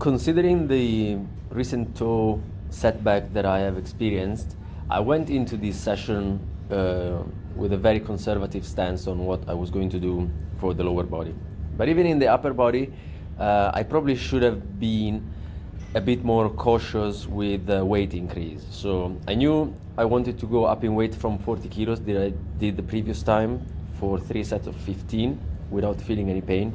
Considering the recent toe setback that I have experienced, I went into this session with a very conservative stance on what I was going to do for the lower body. But even in the upper body, I probably should have been a bit more cautious with the weight increase. So I knew I wanted to go up in weight from 40 kilos that I did the previous time for 3 sets of 15 without feeling any pain.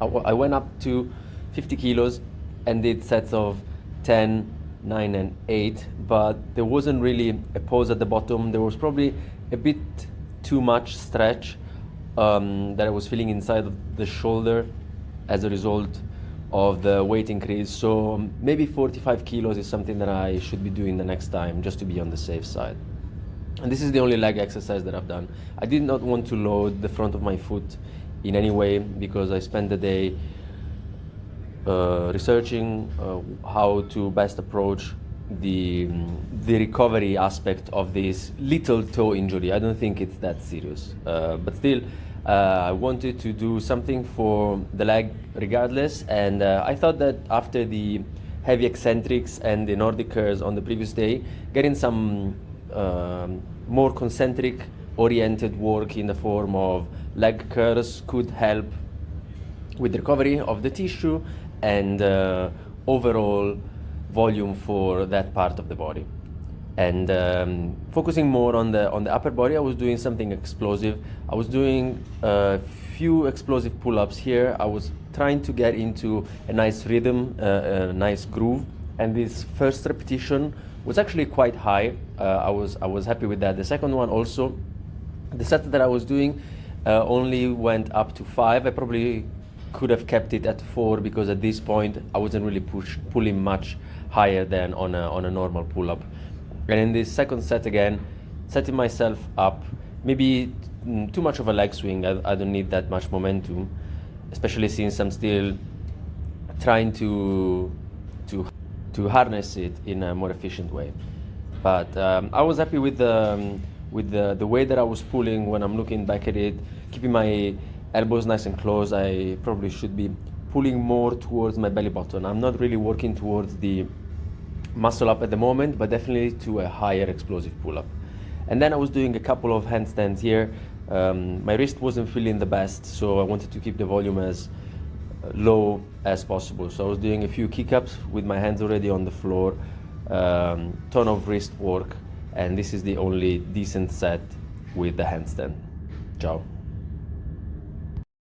I went up to 50 kilos and did sets of 10, 9 and 8, but there wasn't really a pause at the bottom. There was probably a bit too much stretch that I was feeling inside of the shoulder as a result of the weight increase. So maybe 45 kilos is something that I should be doing the next time, just to be on the safe side. And this is the only leg exercise that I've done. I did not want to load the front of my foot in any way because I spent the day researching how to best approach the recovery aspect of this little toe injury. I don't think it's that serious, but still I wanted to do something for the leg regardless, and I thought that after the heavy eccentrics and the Nordic curls on the previous day, getting some more concentric oriented work in the form of leg curls could help with the recovery of the tissue and overall volume for that part of the body. And focusing more on the upper body, I was doing something explosive. I was doing a few explosive pull-ups here. I was trying to get into a nice rhythm, a nice groove, and this first repetition was actually quite high. I was happy with that. The second one also, the set that I was doing only went up to 5. I probably could have kept it at 4 because at this point I wasn't really pulling much higher than on a normal pull-up. And in this second set again, setting myself up, maybe too much of a leg swing. I don't need that much momentum, especially since I'm still trying to harness it in a more efficient way. But I was happy with the way that I was pulling when I'm looking back at it, keeping my elbows nice and close. I probably should be pulling more towards my belly button. I'm not really working towards the muscle up at the moment, but definitely to a higher explosive pull-up. And then I was doing a couple of handstands here. My wrist wasn't feeling the best, so I wanted to keep the volume as low as possible. So I was doing a few kick-ups with my hands already on the floor, ton of wrist work, and this is the only decent set with the handstand. Ciao.